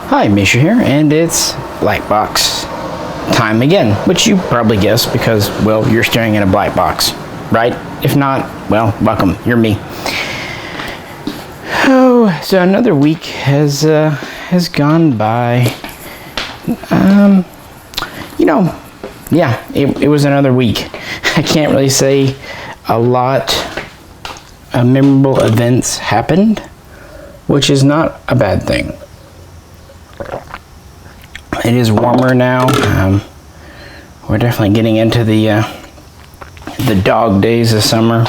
Hi, Misha here, and it's Blackbox time again, which you probably guessed because, well, you're staring at a black box, right? If not, well, welcome, you're me. Oh, so another week has gone by. It was another week. I can't really say a lot of memorable events happened, which is not a bad thing. It is warmer now. We're definitely getting into the dog days of summer.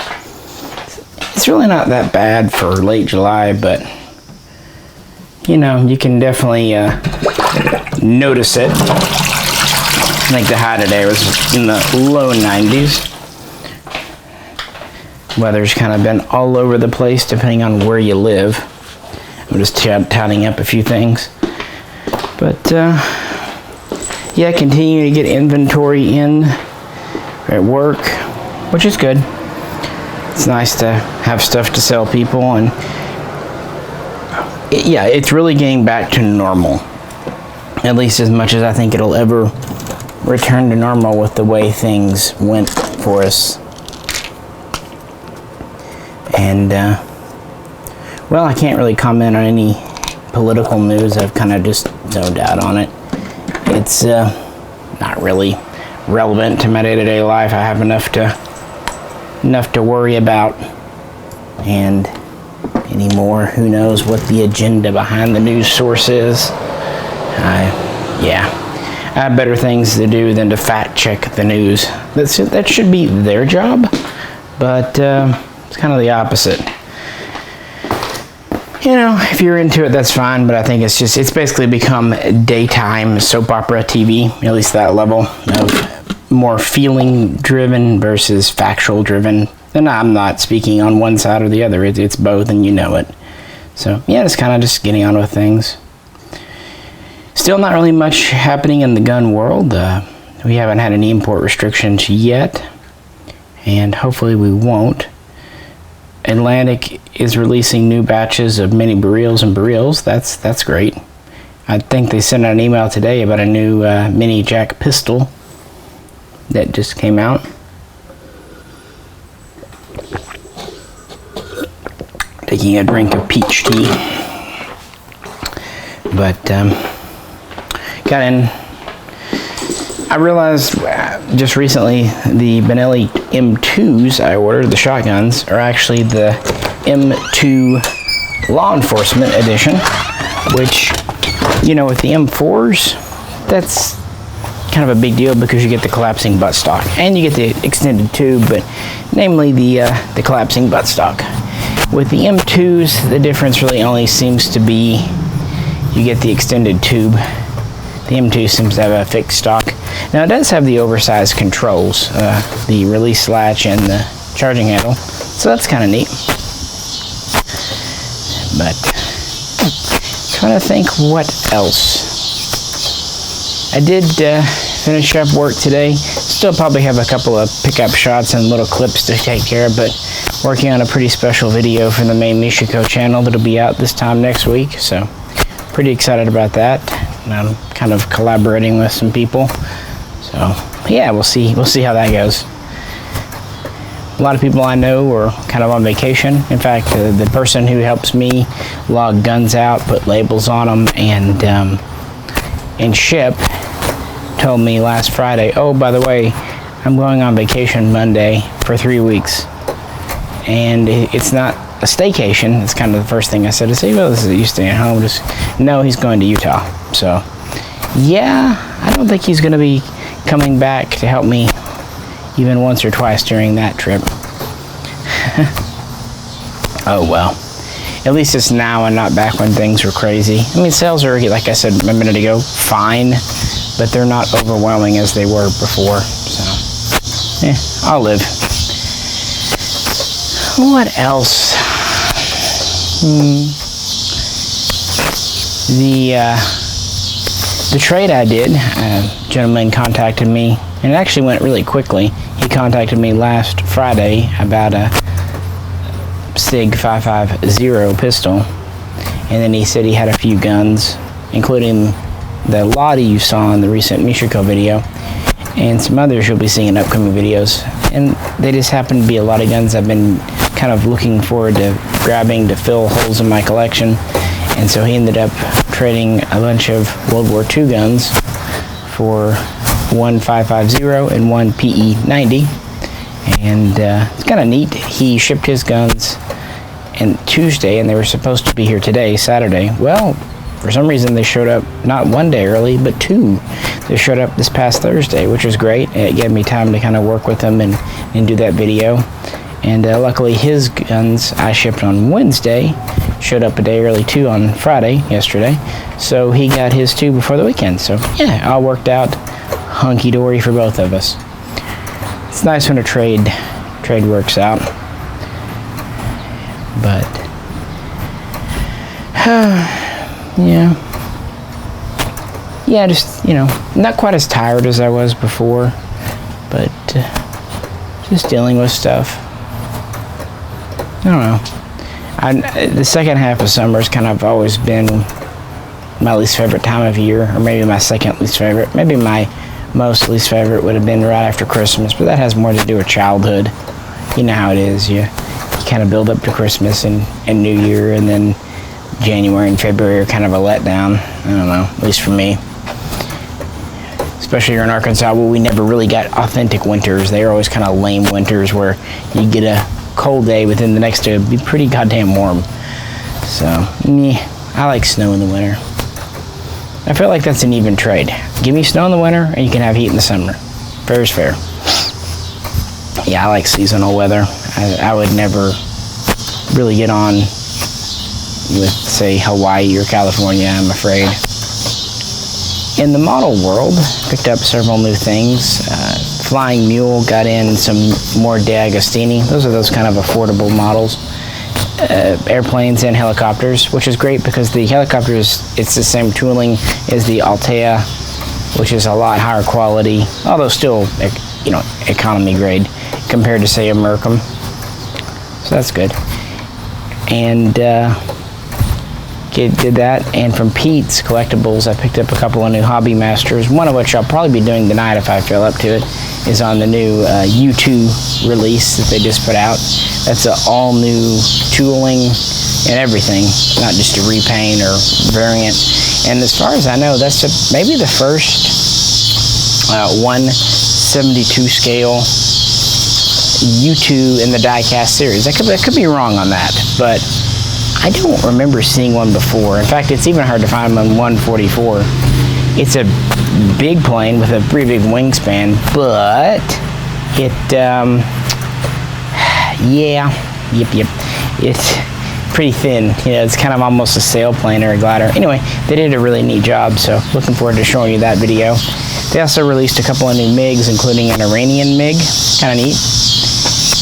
It's really not that bad for late July, but you can definitely notice it. I think the high today was in the low 90s. Weather's kind of been all over the place depending on where you live. I'm just touting up a few things. But, yeah, continue to get inventory in at work, which is good. It's nice to have stuff to sell people, and it's really getting back to normal. At least as much as I think it'll ever return to normal with the way things went for us. And, well, I can't really comment on any political news. I've kind of just zoned out on it. It's not really relevant to my day-to-day life. I have enough to worry about, and anymore, who knows what the agenda behind the news source is. I have better things to do than to fact check the news. That should be their job, but it's kind of the opposite. If you're into it, that's fine, but I think it's basically become daytime soap opera TV, at least that level of more feeling driven versus factual driven. And I'm not speaking on one side or the other, it's both, and you know it. So yeah, it's kind of just getting on with things. Still not really much happening in the gun world. We haven't had any import restrictions yet, and hopefully we won't. Atlantic is releasing new batches of mini barils and barils. That's great. I think they sent out an email today about a new mini jack pistol that just came out. Taking a drink of peach tea. But got in. I realized just recently the Benelli M2s I ordered, the shotguns, are actually the M2 Law Enforcement Edition, which, with the M4s, that's kind of a big deal because you get the collapsing buttstock and you get the extended tube, but namely the collapsing buttstock. With the M2s, the difference really only seems to be you get the extended tube. The M2 seems to have a fixed stock. Now it does have the oversized controls, the release latch and the charging handle, so that's kind of neat. But trying to think what else. I did finish up work today. Still probably have a couple of pickup shots and little clips to take care of, but working on a pretty special video for the main Mishaco channel that'll be out this time next week, so pretty excited about that. And I'm kind of collaborating with some people, so yeah, we'll see how that goes. A lot of people I know are kind of on vacation. In fact, the person who helps me log guns out, put labels on them, and ship, told me last Friday, oh, by the way, I'm going on vacation Monday for 3 weeks. And it's not a staycation. It's kind of the first thing I said. I say, well, this is you staying at home. No, he's going to Utah. So, yeah, I don't think he's going to be coming back to help me even once or twice during that trip. Oh, well. At least it's now and not back when things were crazy. I mean, sales are, like I said a minute ago, fine, but they're not overwhelming as they were before. So, I'll live. What else? The trade I did, a gentleman contacted me, and it actually went really quickly. He contacted me last Friday about a SIG 550 pistol, and then he said he had a few guns including the Lottie you saw in the recent Mishaco video, and some others you'll be seeing in upcoming videos. And they just happen to be a lot of guns I've been kind of looking forward to grabbing to fill holes in my collection. And so he ended up trading a bunch of World War II guns for one 5.50 and one PE90. And it's kind of neat. He shipped his guns on Tuesday, and they were supposed to be here today, Saturday. Well, for some reason they showed up not one day early, but two. They showed up this past Thursday, which was great. It gave me time to kind of work with them and do that video. And luckily his guns I shipped on Wednesday showed up a day early too on Friday, yesterday. So he got his too before the weekend. So yeah, all worked out hunky-dory for both of us. It's nice when a trade works out. But yeah, just, not quite as tired as I was before, but just dealing with stuff. I don't know. The second half of summer has kind of always been my least favorite time of year, or maybe my second least favorite. Maybe my most least favorite would have been right after Christmas, but that has more to do with childhood. You know how it is. You kind of build up to Christmas and New Year, and then January and February are kind of a letdown. I don't know, at least for me. Especially here in Arkansas, where we never really got authentic winters. They were always kind of lame winters where you get a cold day, but then the next day it'd be pretty goddamn warm. So, I like snow in the winter. I feel like that's an even trade. Give me snow in the winter, and you can have heat in the summer. Fair is fair. Yeah, I like seasonal weather. I would never really get on with, say, Hawaii or California, I'm afraid. In the model world, picked up several new things. Flying Mule got in some more De Agostini. Those are those kind of affordable models. Airplanes and helicopters, which is great because the helicopters, it's the same tooling as the Altea, which is a lot higher quality, although still, economy grade compared to, say, a Mercum. So that's good. And did that. And from Pete's Collectibles, I picked up a couple of new Hobby Masters, one of which I'll probably be doing tonight if I feel up to it, is on the new U2 release that they just put out. That's an all-new tooling and everything, not just a repaint or variant. And as far as I know, that's maybe the first 1/72 scale U2 in the die-cast series. I could be wrong on that, but I don't remember seeing one before. In fact, it's even hard to find them on 144. It's a big plane with a pretty big wingspan, but it's pretty thin. It's kind of almost a sailplane or a glider. Anyway, they did a really neat job, so looking forward to showing you that video. They also released a couple of new MiGs, including an Iranian MiG, kind of neat.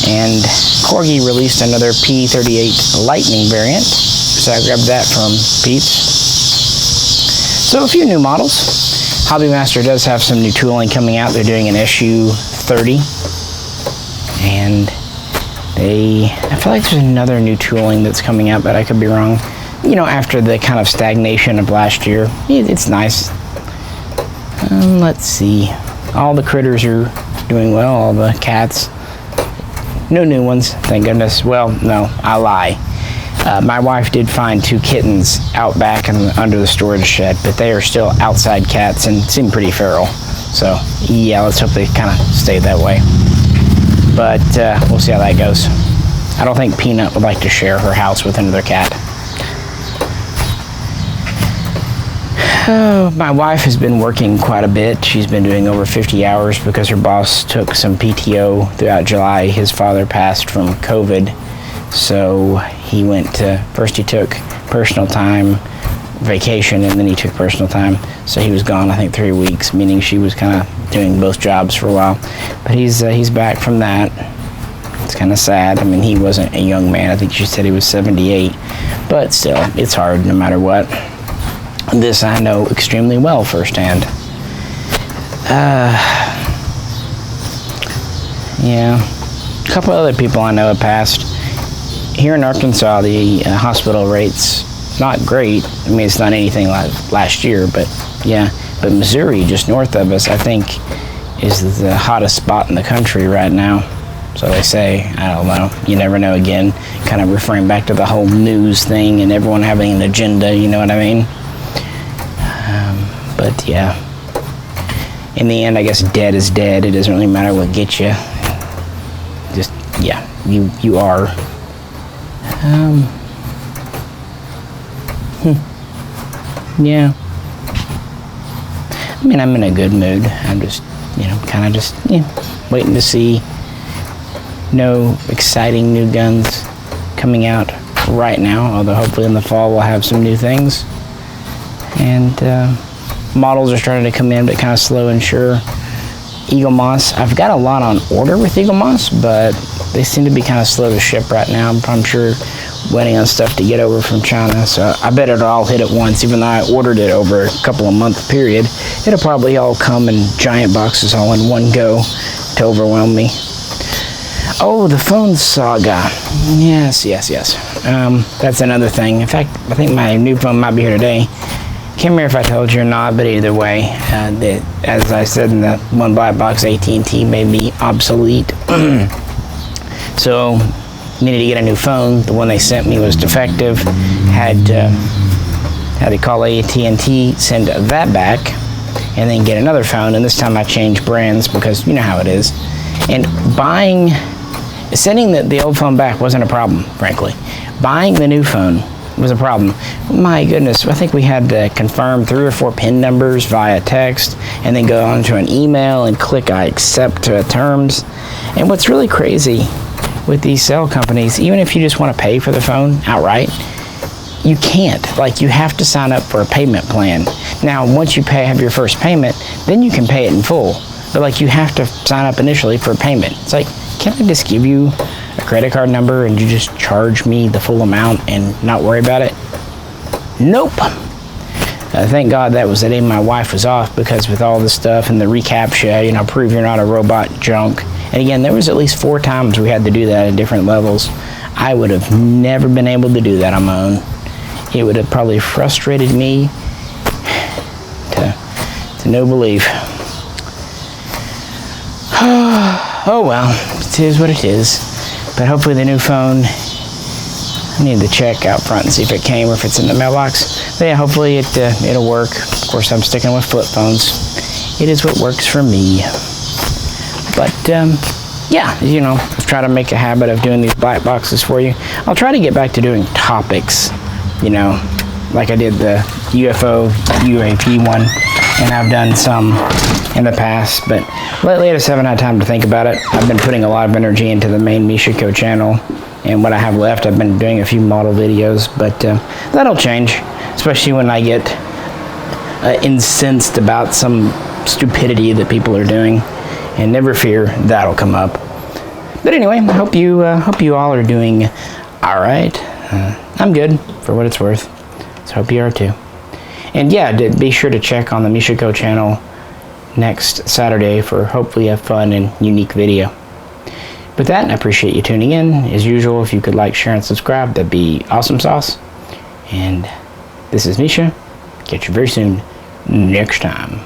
And Corgi released another P38 Lightning variant, so I grabbed that from Pete's. So a few new models. Hobby Master does have some new tooling coming out. They're doing an SU-30, and I feel like there's another new tooling that's coming out, but I could be wrong. After the kind of stagnation of last year, it's nice. Let's see. All the critters are doing well, all the cats. No new ones, thank goodness. Well, no, I lie. My wife did find 2 kittens out back and under the storage shed, but they are still outside cats and seem pretty feral. So, yeah, let's hope they kind of stay that way. But we'll see how that goes. I don't think Peanut would like to share her house with another cat. My wife has been working quite a bit. She's been doing over 50 hours because her boss took some PTO throughout July. His father passed from COVID, so he first he took personal time, vacation, and then he took personal time. So he was gone, I think, 3 weeks, meaning she was kind of doing both jobs for a while. But he's back from that. It's kind of sad. I mean, he wasn't a young man. I think she said he was 78, but still, it's hard no matter what. This I know extremely well firsthand. Yeah, a couple other people I know have passed. Here in Arkansas, the hospital rates not great. I mean, it's not anything like last year, but yeah. But Missouri, just north of us, I think, is the hottest spot in the country right now. So they say. I don't know. You never know. Again, kind of referring back to the whole news thing and everyone having an agenda, you know what I mean? But yeah, in the end, I guess dead is dead. It doesn't really matter what gets you. Just, yeah, you are. Yeah. I mean, I'm in a good mood. I'm just, kind of just, waiting to see no exciting new guns coming out right now, although hopefully in the fall we'll have some new things. And models are starting to come in, but kind of slow and sure. Eagle Moss, I've got a lot on order with Eagle Moss, but they seem to be kind of slow to ship right now. I'm sure waiting on stuff to get over from China, so I bet it'll all hit at once. Even though I ordered it over a couple of month period, it'll probably all come in giant boxes all in one go to overwhelm me. Oh, the phone saga. Yes. That's another thing. In fact, I think my new phone might be here today. Can't remember if I told you or not, but either way, as I said in the one Blackbox, AT&T made me obsolete. So, needed to get a new phone. The one they sent me was defective. Had to call AT&T, send that back, and then get another phone. And this time I changed brands because you know how it is. And sending the old phone back wasn't a problem, frankly. Buying the new phone was a problem. My goodness, I think we had to confirm 3 or 4 PIN numbers via text and then go on to an email and click I accept terms. And what's really crazy with these cell companies, even if you just want to pay for the phone outright, you can't. Like, you have to sign up for a payment plan. Now, once you have your first payment, then you can pay it in full. But like, you have to sign up initially for a payment. It's like, can't I just give you a credit card number and you just charge me the full amount and not worry about it? Nope. Thank God that was the day my wife was off, because with all this stuff and the reCAPTCHA, prove you're not a robot junk. And again, there was at least 4 times we had to do that at different levels. I would have never been able to do that on my own. It would have probably frustrated me to no belief. Oh well, it is what it is. But hopefully the new phone, I need to check out front and see if it came or if it's in the mailbox. But yeah, hopefully it'll work. Of course, I'm sticking with flip phones. It is what works for me. But yeah, I've tried to make a habit of doing these black boxes for you. I'll try to get back to doing topics, like I did the UFO, UAP one, and I've done some in the past, but lately I just haven't had time to think about it. I've been putting a lot of energy into the main Mishaco channel, and what I have left, I've been doing a few model videos, but that'll change, especially when I get incensed about some stupidity that people are doing, and never fear, that'll come up. But anyway, I hope you all are doing all right. I'm good, for what it's worth, so hope you are too. And yeah, be sure to check on the Mishaco channel next Saturday for hopefully a fun and unique video. With that, I appreciate you tuning in. As usual, if you could like, share, and subscribe, that'd be awesome sauce. And this is Misha. Catch you very soon next time.